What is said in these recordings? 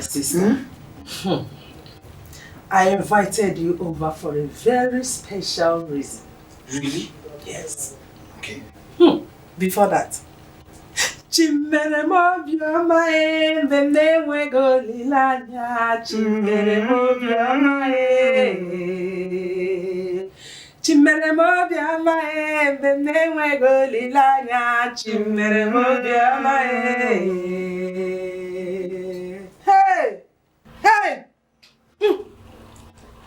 sister. I invited you over for a very special reason. Really? Yes. Okay. Before that. Chimere mobioma bene wego lilanya. Chimere mobioma Chimere mobioma bene wego lilanya. Chimere mobioma Hey! Hey!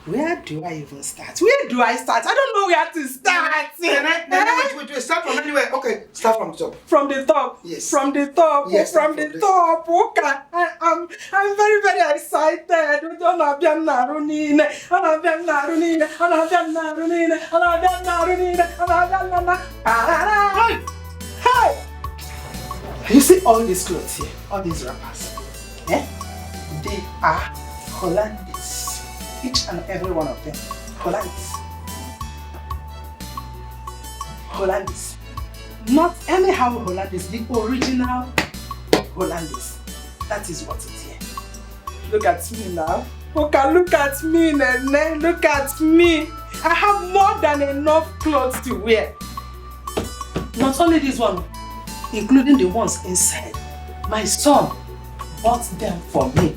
Where do I even start? Where do I start? I don't know where to start. Wait, start from anywhere. Okay, start from the top. From the top? Yes. From the top? Yes, from the top. Okay. I'm very, very excited. Hey! You see all these clothes here? All these wrappers? Eh? They are Hollandese. Each and every one of them. Hollandese. Hollandese. Not anyhow Hollandese, the original Hollandese. That is what it is here. Look at me now. Okay, look at me, Nene. Look at me. I have more than enough clothes to wear. Not only this one, including the ones inside. My son bought them for me.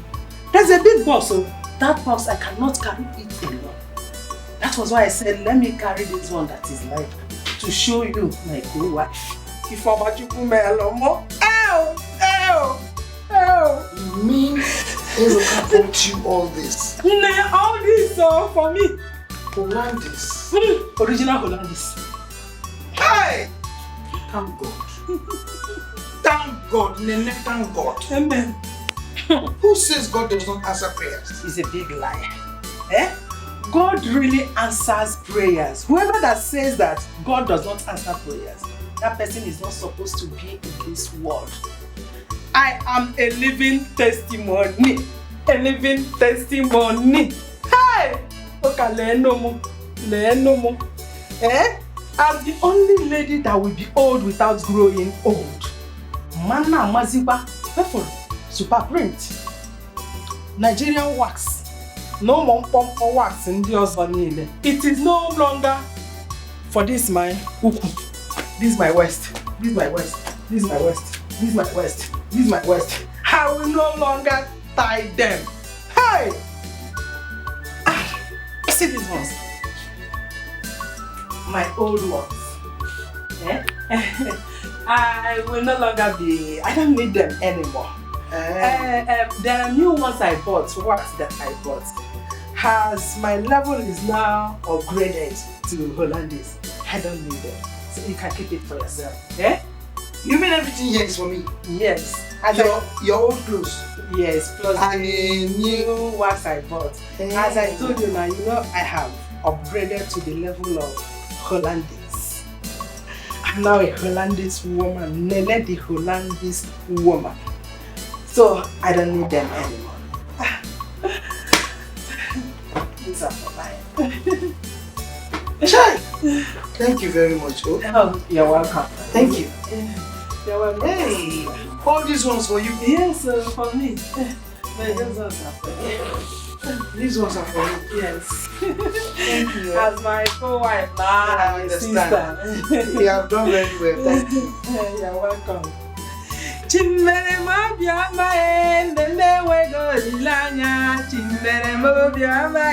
There's a big box, so that box I cannot carry it alone. That was why I said, let me carry this one that is light to show you my good wife. If I'm a chukumelomo, You mean Ezoka bought you all this? Nah, all this for me. Hollandese. Original Hollandese. Hey! Thank God. Thank God, Nene, thank God. Amen. Who says God does not answer prayers? He's a big liar. Eh? God really answers prayers. Whoever that says that God does not answer prayers, that person is not supposed to be in this world. I am a living testimony. A living testimony. Hey! Okay, Lenomo. Eh? As the only lady that will be old without growing old. Mana Maziba. Super print. Nigerian wax. No more pump or wax in the Ozanile. It is no longer for this my uku. This is my waist. This is my waist. This is my waist. This is my waist. This is my waist. I will no longer tie them. Hey! See these ones? My old ones. Eh? I will no longer be. I don't need them anymore. There are new ones I bought, wax that I bought. As my level is now upgraded to Hollandese, I don't need them. So you can keep it for yourself. Eh? You mean everything here is for me? Yes. And your old clothes? Yes, plus and the new wax I bought. As I told you now, you know I have upgraded to the level of Hollandese. I'm now a Hollandese woman, Nene the Hollandese woman. So I don't need them anymore. These are for mine. Chai! Thank you very much. Oh, you're welcome. Thank you. You're welcome. Hey! All these ones for you? Yes, for me. These ones are for you. These ones are for me? Yes. Thank you. As my co-wife now, I understand. You have done very well. Thank you. You're welcome. Chimere mobiama nene wego lilanya. Chimere mobiama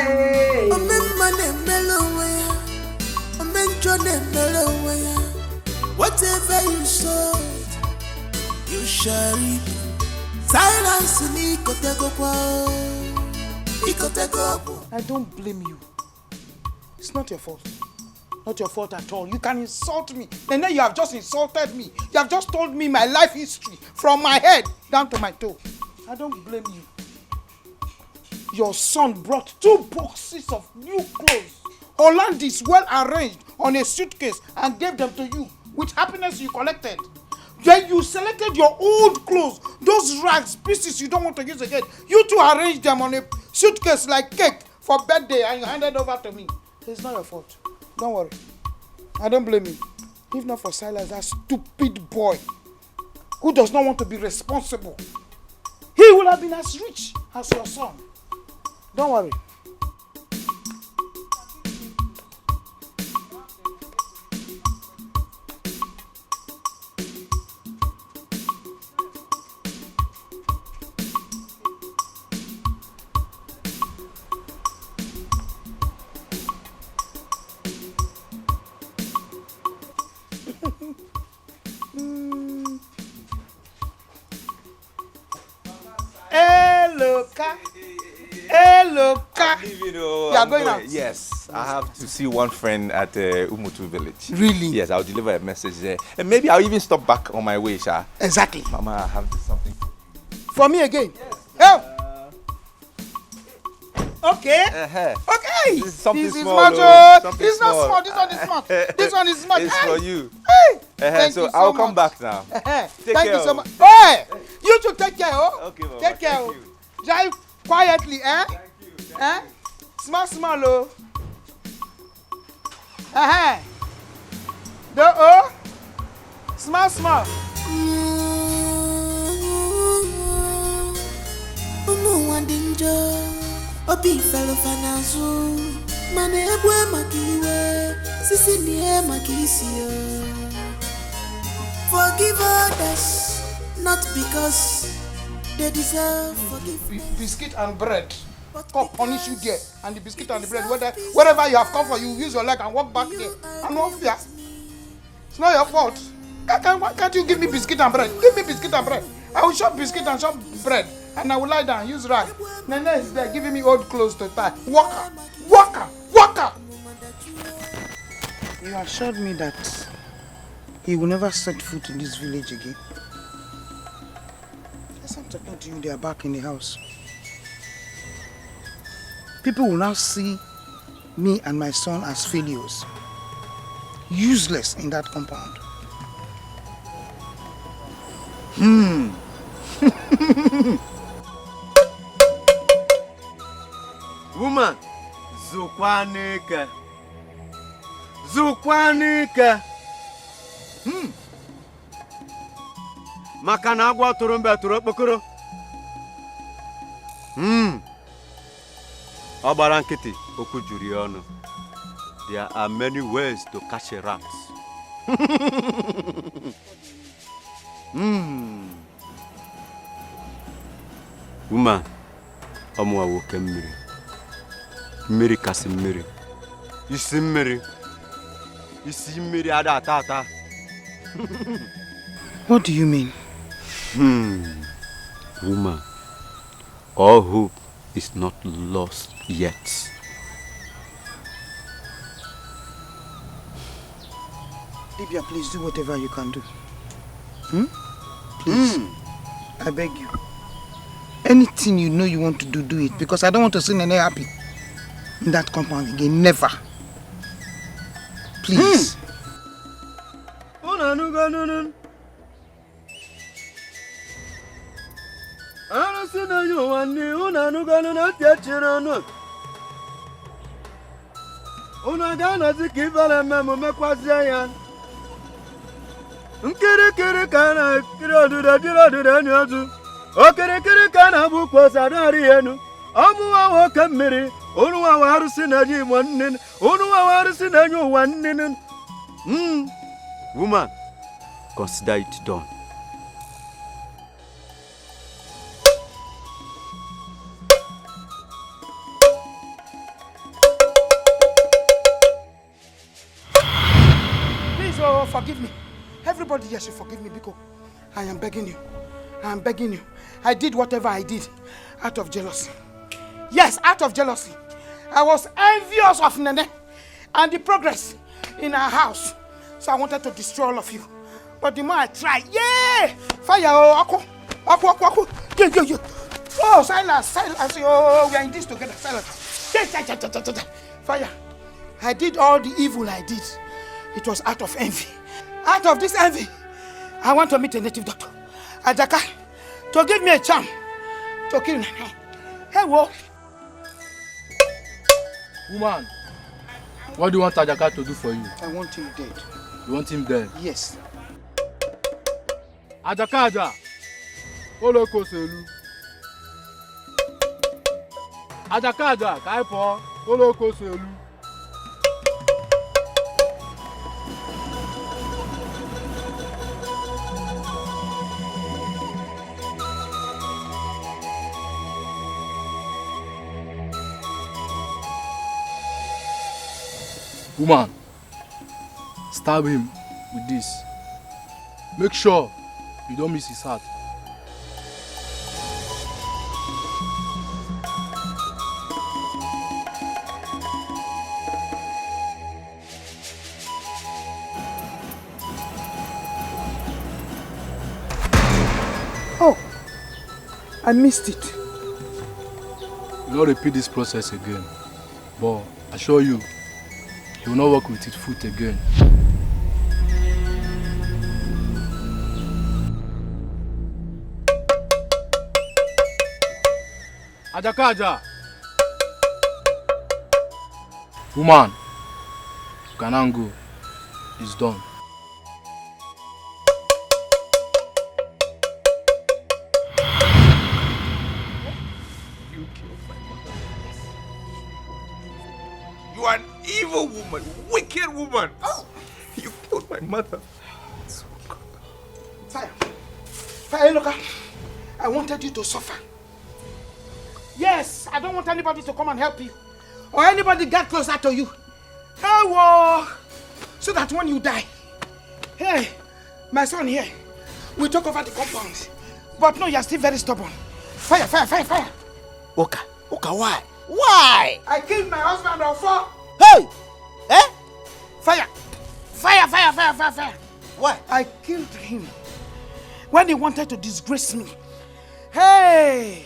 whatever you sow, you shall reap. Silence me, I don't blame you. It's not your fault. Not your fault at all. You can insult me. And then you have just insulted me. You have just told me my life history from my head down to my toe. I don't blame you. Your son brought 2 boxes of new clothes, Hollandese, well arranged on a suitcase, and gave them to you with happiness you collected. Then you selected your old clothes, those rags, pieces you don't want to use again. You two arranged them on a suitcase like cake for birthday and you handed over to me. It's not your fault. Don't worry. I don't blame you. If not for Silas, that stupid boy who does not want to be responsible. He he will have been as rich as your son. Don't worry. Hello, Ka. You are going out? Yes, I have to see one friend at Umutu village. Really? Yes, I'll deliver a message there. And maybe I'll even stop back on my way, Sha. Exactly. Mama, I have something. For me again? Yes. Okay. Okay. This is something this small. Is something it's not small. This one is small. This one is small. It's for you. Hey. Thank so I'll come back now. Thank you so much. Hey, you should take care, oh. Okay, Mama. Take care. Thank you. Drive quietly, eh? Thank you. Small, oh. Oh. Small. Obi fellow fanazu, mane ebwe makiwe, sisi niye makisio. Forgive others, not because they deserve forgiveness. Biscuit and bread. God punish you there, and the biscuit and the bread. Wherever you have come from, you use your leg and walk back there. And no fear. It's not your fault. Why can't you give me biscuit and bread? Give me biscuit and bread. I will shop biscuit and shop bread. And I will lie down, use rag. Nene is there giving me old clothes to tie. Walker! You assured me that he will never set foot in this village again. As I'm talking to you, they are back in the house. People will now see me and my son as failures. Useless in that compound. Woman, Zukwanika. Maka na agwa tụrụ mbe tụrụ okpokoro. Ọ gbara nkịtị, okwu juru ya ọnụ. There are many ways to catch a rat. Woman, ọmụwa nwoke mmiri. Mmiri kasị mmiri. Isi mmiri. Isi mmiri ada ata. What do you mean? Woman, all hope is not lost yet. Libya, please do whatever you can do. Please. I beg you. Anything you know you want to do, do it. Because I don't want to see Nene happy in that compound again. Never. Please. Nkiri kana kiri oduda ni ozu. Okiri kana bu kosa dari enu. Omuwa woke mmiri, onuwa warusi na ji nwanne, onuwa warusi na nyu nwanne. Woman, consider it done. Please, forgive me. Everybody here should forgive me because I am begging you. I am begging you. I did whatever I did out of jealousy. Yes, out of jealousy. I was envious of Nene and the progress in our house. So I wanted to destroy all of you. But the more I tried, fire, Ako. Yeah. Oh, silence. Oh, we are in this together, silence. Fire. I did all the evil I did. It was out of envy. Out of this envy, I want to meet a native doctor, Ajaka, to give me a charm to kill Nene. Hey, whoa. Woman, what do you want Ajaka to do for you? I want him dead. You want him dead? Yes. Ajaka, Oloko Selu. Ajakaja, Kaipo, Oloko Selu. Woman, stab him with this. Make sure you don't miss his heart. Oh, I missed it. You don't repeat this process again. But I assure you, he will not work with his foot again. Ajakaja. Woman, you can now go. It's done. You killed my mother. You are an evil woman, wicked woman. Oh, you killed my mother. Fire. Fire, look. I wanted you to suffer. Yes, I don't want anybody to come and help you. Or anybody get closer to you. Hey, whoa. So that when you die, hey, my son here, we took over the compound. But no, you're still very stubborn. Fire, fire, fire, fire. Oka, why? Why? I killed my husband on 4. Hey! Eh? Fire. Fire, fire, fire, fire, fire. Why? I killed him when he wanted to disgrace me. Hey!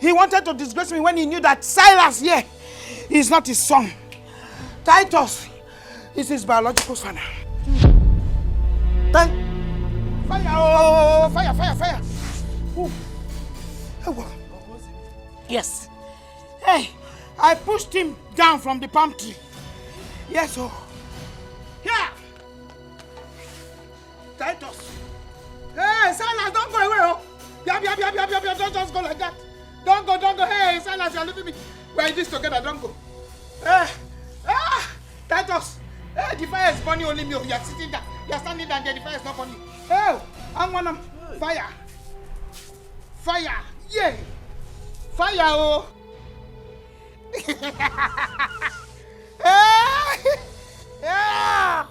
He wanted to disgrace me when he knew that Silas here is not his son. Titus is his biological son. Fire! Oh, fire, fire, fire! Ooh. Oh, yes. Hey, I pushed him down from the palm tree. Yes, oh. Yeah! Titus. Hey, Silas, don't go away, oh. Don't just go like that. Don't go. Hey, Silas, you're leaving me. We're in this together, don't go. Titus. Hey, the fire is burning only me. You're sitting there. You're standing there, the fire is not burning. Hey, I'm one of fire. Fire. Yeah. Fire, oh. Yeah.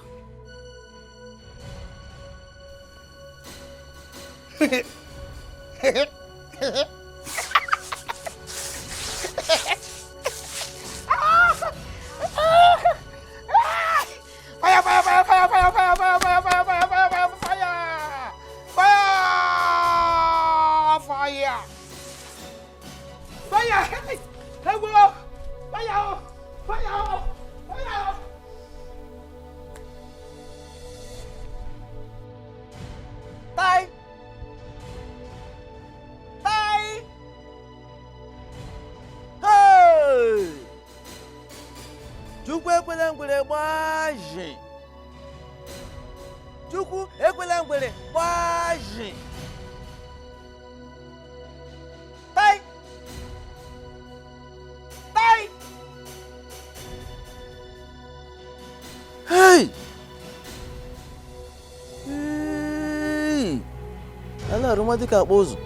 Nwadika akpozu.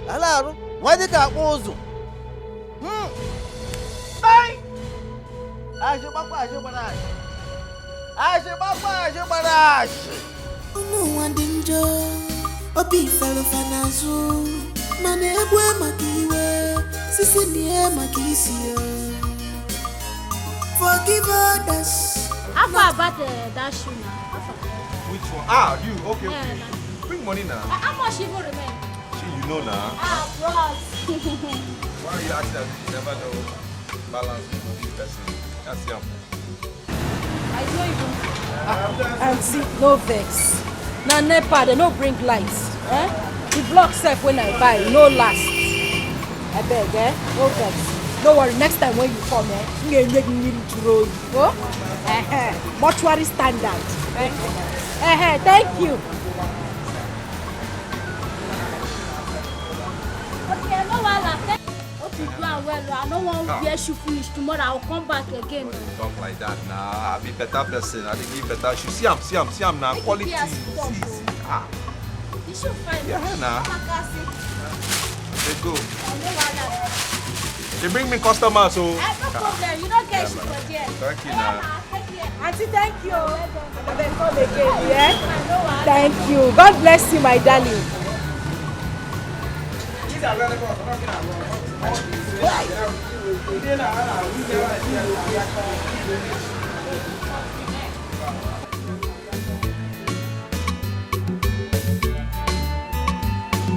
Alaru, nwadika akpozu. Ai! Aje barashi. Umu wandinjo, obi felo fanazu. Mane ebwe makiwe, sisi niye makisio. Forgive others. How far about that shoe now? Which one? Ah, you. Okay. Yeah, Bring money now. how much even remain? You know now. Bros. Why are you acting as if you never know balance with the person? That's young. I don't even. Auntie, no vex. Now NEPA, they no bring lights. Eh? The block self when I buy, no last. I beg, eh? No vex. Don't worry, next time when you come, you need to roll you. Oh? Mortuary standard. Thank you. Okay, no wahala. Hope you do well. I don't want to wear shoe finish tomorrow. I'll come back again. Don't talk like that now. I'll be better person. I'll give better shoes. See him now. Quality. See. You should find Yeah, nah. Let's go. They bring me customers, so. No problem. You don't get shoe for there. Thank you, now. Auntie, thank you. Then come again, yeah? Thank you. God bless you, my darling.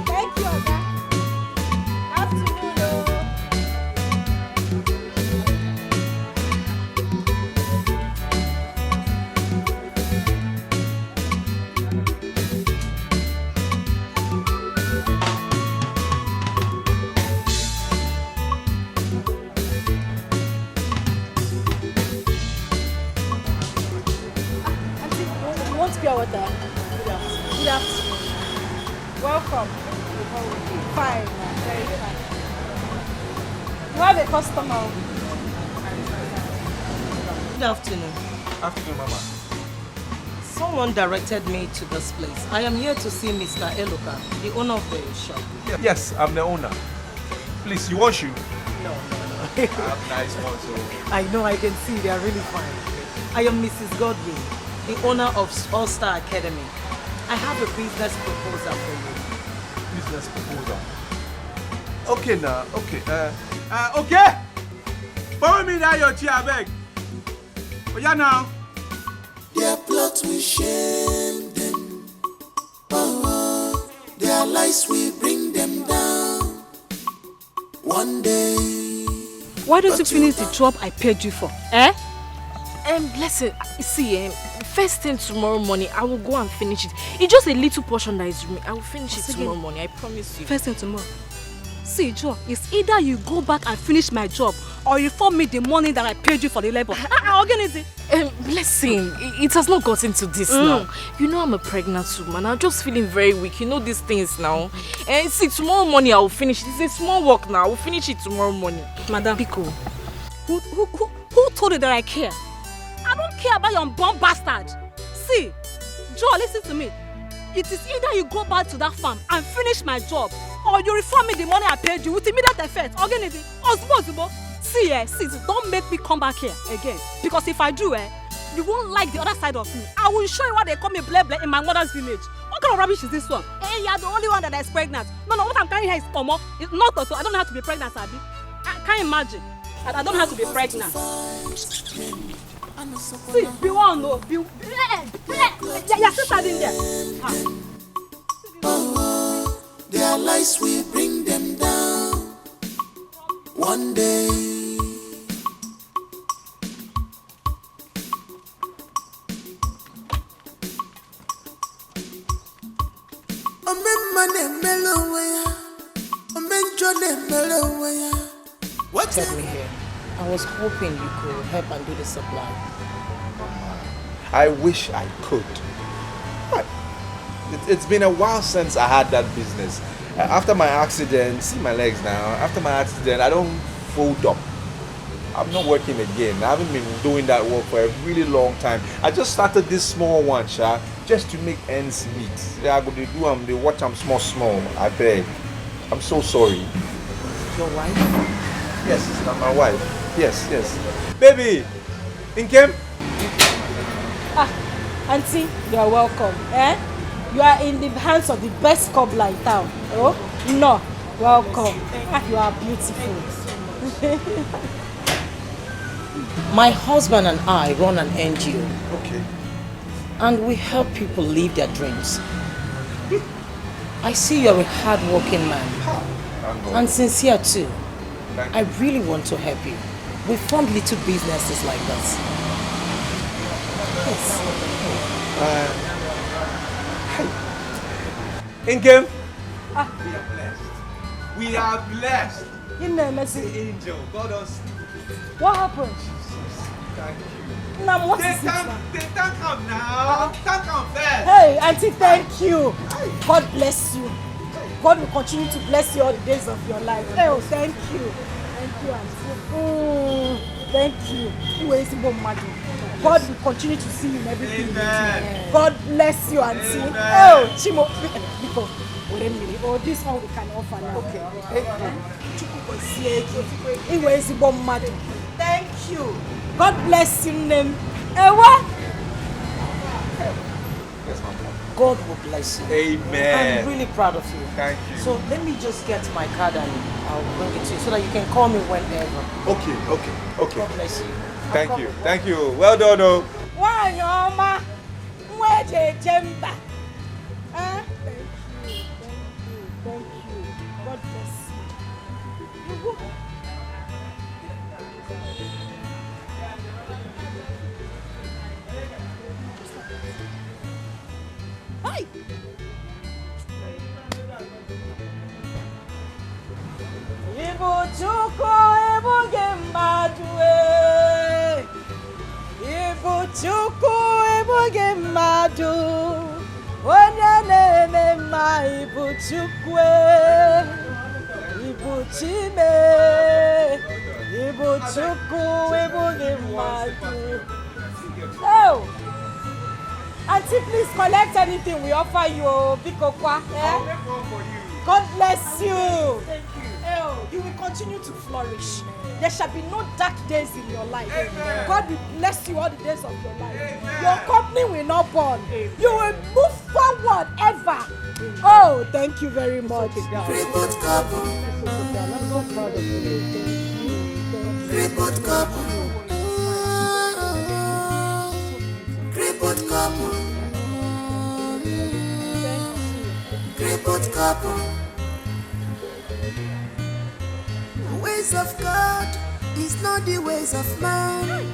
Thank you, Oga. Afternoon, Auntie, you want pure water? Good afternoon. Welcome. Fine, very fine. You have a customer. Good afternoon. Afternoon, Mama. Someone directed me to this place. I am here to see Mr. Eloka, the owner of the shop. Yes, I'm the owner. Please, you want shoe? No. I have nice ones, so. I know, I can see they are really fine. I am Mrs. Godwin, the owner of All Star Academy. I have a business proposal for you. Business proposal. Okay now, okay. Okay. Follow me down your chair, I beg. Oh yeah now. Their plot will shame them. Oh, their lies will bring them down. One day. Why don't you finish the job I paid you for? Eh? Blessing, see, first thing tomorrow morning, I will go and finish it. It's just a little portion that is remaining. I will finish it tomorrow morning, I promise you. First thing tomorrow. See, Joe, it's either you go back and finish my job or you form me the money that I paid you for the labor. I'll get it. Blessing, it has not gotten to this now. You know I'm a pregnant woman. I'm just feeling very weak. You know these things now. And see, tomorrow morning I will finish it. It's a small work now. I will finish it tomorrow morning. Madam, Pico. Who told you that I care? I don't care about your bomb bastard. See, Joe, listen to me. It is either you go back to that farm and finish my job, or you refund me the money I paid you with immediate effect. See, don't make me come back here again. Because if I do, you won't like the other side of me. I will show you what they call me bleh bleh in my mother's village. What kind of rubbish is this one? Hey, you're the only one that is pregnant. No, what I'm carrying here is Omo. It's not Toto. I don't have to be pregnant, Abi. I can't imagine. I don't have to be pregnant. See, be one, no. Be your sister in there. Oh, their lies will bring them down. One day. Take me here. I was hoping you could help and do the supply. I wish I could. It's been a while since I had that business. After my accident, see my legs now. After my accident, I don't fold up. I'm not working again. I haven't been doing that work for a really long time. I just started this small one, just to make ends meet. I go to do they watch them small. I beg. I'm so sorry. Your wife? Yes, sister, my wife. Yes. Baby, Inkem? Auntie, you are welcome. You are in the hands of the best cobbler in town. Oh, no, welcome. You are beautiful. My husband and I run an NGO. Okay. And we help people live their dreams. I see you're a hard-working man. And sincere too. I really want to help you. We fund little businesses like this. Yes. Inkem? We are blessed. In the mercy. Angel, God us. What happened? Thank you. Now, what They is this can't now? come now. Can't come first. Hey, Auntie, thank you. God bless you. God will continue to bless you all the days of your life. Oh, thank you. Thank you, Auntie. Thank you. God will continue to see you in everything. Amen. God bless you, Auntie. Oh, Chimo. Because, wait a minute. Oh, this one we can offer now. Okay. Thank you. God bless you, name. What? God will bless you. Amen. I'm really proud of you. Thank you. So let me just get my card and I'll bring it to you so that you can call me whenever. Okay. God bless you. Thank you. Well done, oh. Why, Mama? Where the jemba? Thank you. God bless you. Hi. Ibu chuko ibu gembadwe. Ibu chuko ibu gembadu. Onene ma ibu chukwe. Ibu chime. Ibu chuko ibu gembadu. Oh. Auntie, please collect anything we offer you, Vicker. God bless you. Thank you. Oh, you will continue to flourish. There shall be no dark days in your life. Amen. God will bless you all the days of your life. Amen. Your company will not burn. Amen. You will move forward ever. Amen. Oh, thank you very much. Crippled couple. I'm so proud of you. Crippled couple. Crippled couple. Crippled couple. The ways of God is not the ways of man.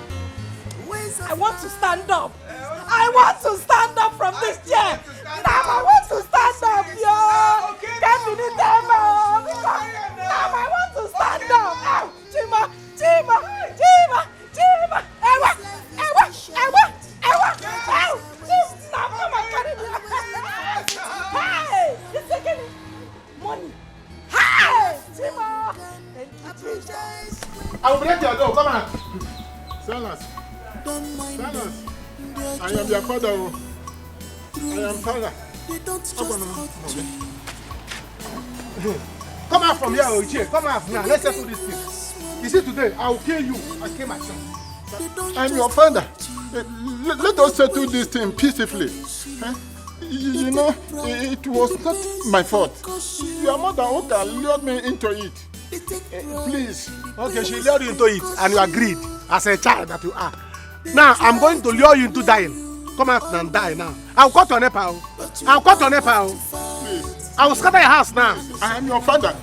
I want to stand up. I want to stand up from this chair. Now I want to stand up, yo. Can't be the devil. Now I want to stand up. Ow, Chima. Ewa. Now come and carry me. Hey, it's taking money. Hey, Chima. Thank you, Jesus. I will break your door. Come on. Silas. I am your father. I am father. Come out from here, Uju. Come out now. Let's settle this thing. You see, today I will kill you. I kill myself. I'm your father. Let us settle this thing peacefully. You know, it was not my fault. Your mother lured me into it. Please. Okay, she lured you into it and you agreed as a child that you are. Now, I'm going to lure you into dying. Come out and die now. I'll cut your Nepal. Please. I will scatter your house now. I am your father.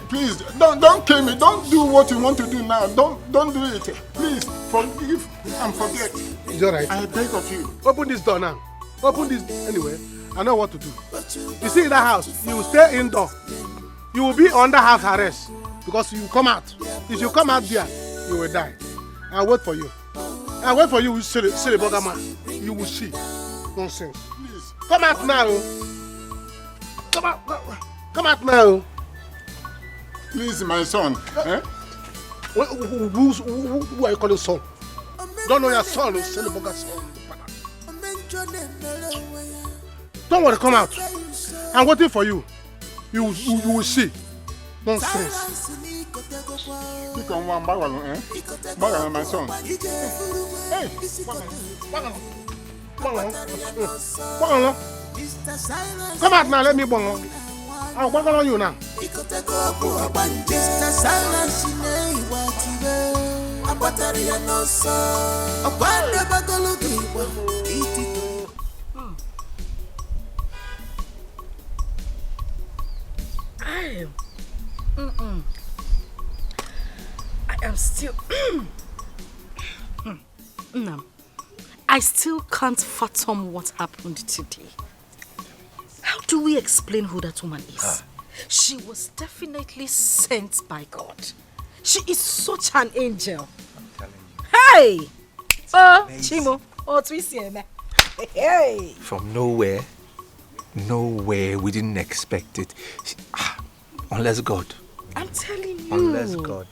Please, don't kill me. Don't do what you want to do now. Don't do it. Please, forgive and forget. It's all right. I beg of you. Open this door now. Open this anyway. I know what to do. You see that house, you will stay indoor. You will be under house arrest because you come out. If you come out there, you will die. I'll wait for you. I'll wait for you, silly bugger man. You will see. Nonsense. Please. Come out now. Come out now. Please, my son. Who are you calling son? Don't know your son, silly bugger son. Don't worry, come out. I'm waiting for you. You will see. Nonsense. You can one by my son. Hey, come out now, let me bang. I'll bang on you now. I am still no. I still can't fathom what happened today. How do we explain who that woman is? She was definitely sent by God. She is such an angel. I'm telling you. Hey! Oh, Chimo. Oh, Twisieme. Hey! From nowhere, we didn't expect it. Unless God. I'm telling you. Unless God.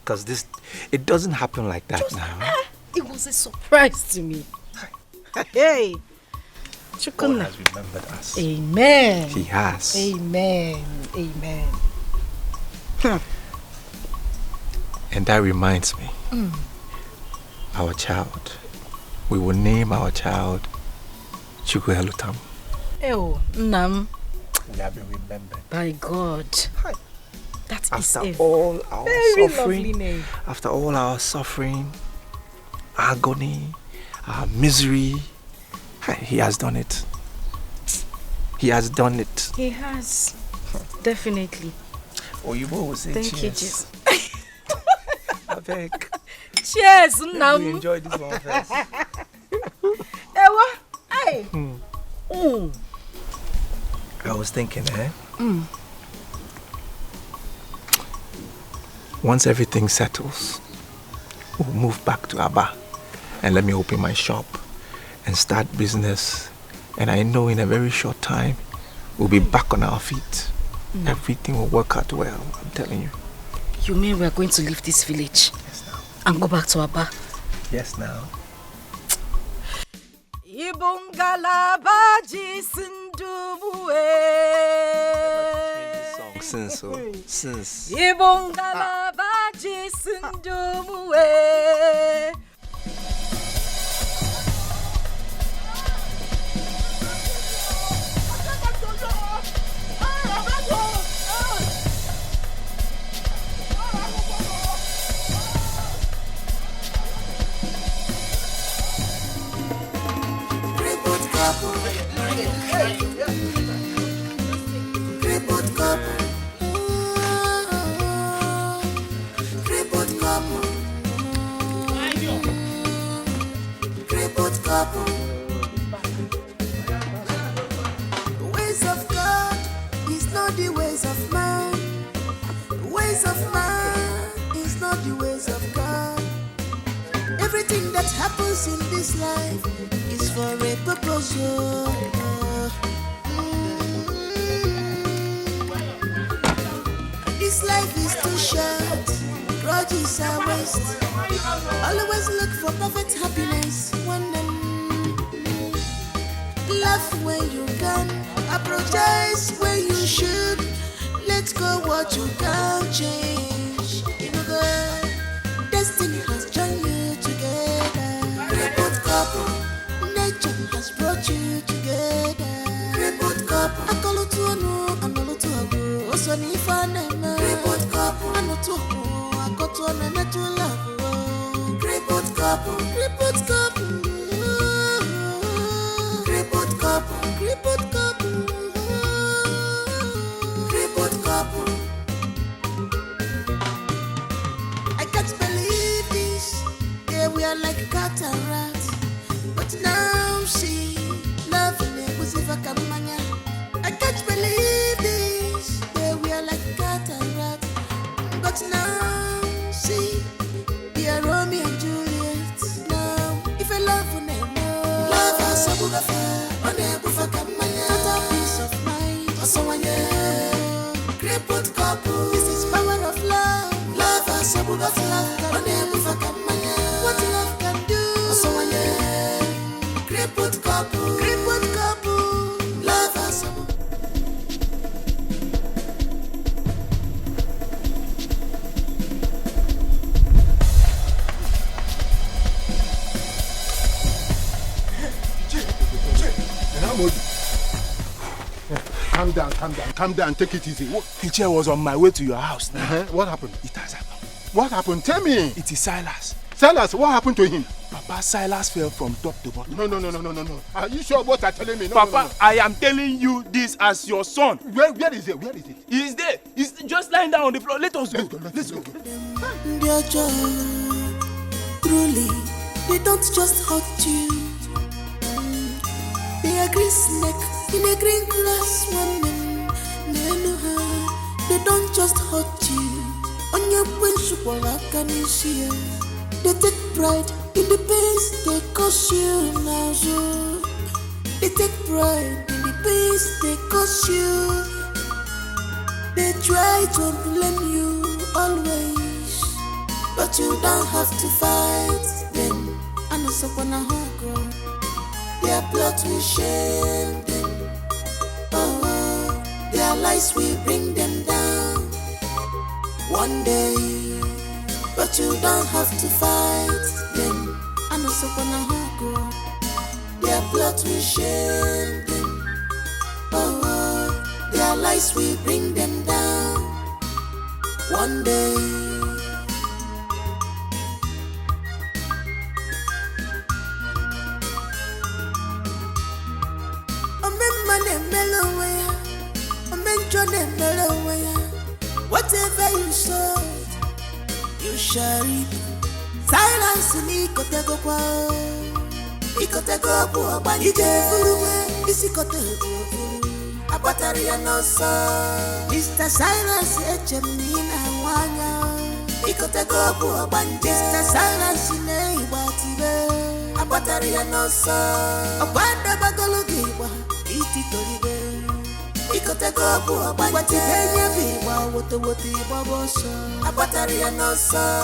Because it doesn't happen like that now. It was a surprise to me. Hey. God has remembered us. Amen. He has. Amen. Amen. And that reminds me. Our child. We will name our child Chukwuelutam. Oh, Nam. We have been remembered. By God. That is After a all our very suffering, lovely name. after all our suffering, agony, our misery, he has done it. He has done it. He has. Definitely. Oh, you will say Thank cheers. you, Jesus. I beg. Cheers, Nam. We enjoy this one first. Ewa, hey. I was thinking, once everything settles, we'll move back to Aba and let me open my shop and start business. And I know in a very short time, we'll be back on our feet. Everything will work out well, I'm telling you. You mean we're going to leave this village? Yes, now. And go back to Aba? Yes, now. Ibungalabaji Sindubuwe. Since. Ibungalabaji Sindubuwe. Ways of God is not the ways of man. Ways of man is not the ways of God. Everything that happens in this life is for a purpose. This life is too short. Grudges are waste. Always look for perfect happiness. Laugh when you can, apologize when you should. Let go what you can't change. You know God, destiny has joined you together. Crippled couple, nature has brought you together. Crippled couple, akolutuanu, anolutuabu, osoni fanema. Crippled couple, anutuhu, akotuana netulabu. Crippled couple, crippled couple. Crippled couple, crippled couple, crippled couple. I can't believe this. Yeah, we are like cat and rat. But now see, love and was if I can mania. I can't believe this. Yeah, we are like cat and rat. But now see, we are Romeo and Juliet. Now, if I love you, love us, unable for Kamaya, total peace of mind. Also, one year, crippled couple. This is power of love. Love us, unable for Kamaya. What love can do. Also, one year, crippled couple. Crippled couple. Love us. Calm down, take it easy. The chair was on my way to your house now. What happened? It has happened. What happened? Tell me. It is Silas. Silas, what happened to him? Papa, Silas fell from top to bottom. No. Are you sure what you're telling me? No, Papa, I am telling you this as your son. Where is it? He is there. He's just lying down on the floor. Let us go. Let's go. Dear joy, truly, they don't just hurt you. They are green snake in a green grass woman. They don't just hurt you. On your principle, I can see. They take pride in the pains they cause you now. They take pride in the pains they cause you. They try to blame you always, but you don't have to fight them. And so when I hug their plot will shame them. Oh, their lies will bring them down one day, but you don't have to fight them. And so when I hug their plot will shame them. Oh, their lies will bring them down one day. Whatever you sow, you shall reap. Silence me, kotego kwa. Ikotego kwa bani jefuwe. Isikotego. Abatari ya nosa. Mr. Silence echemina wanya. Ikotego kwa bani. Mr. Silence ne ibatibe. Abatari ya nosa. Abanda bagologiwa. Iti toribe. Ikotego kwa bani. Wati benye biwa wote wote babosa. Abatari ya nosa.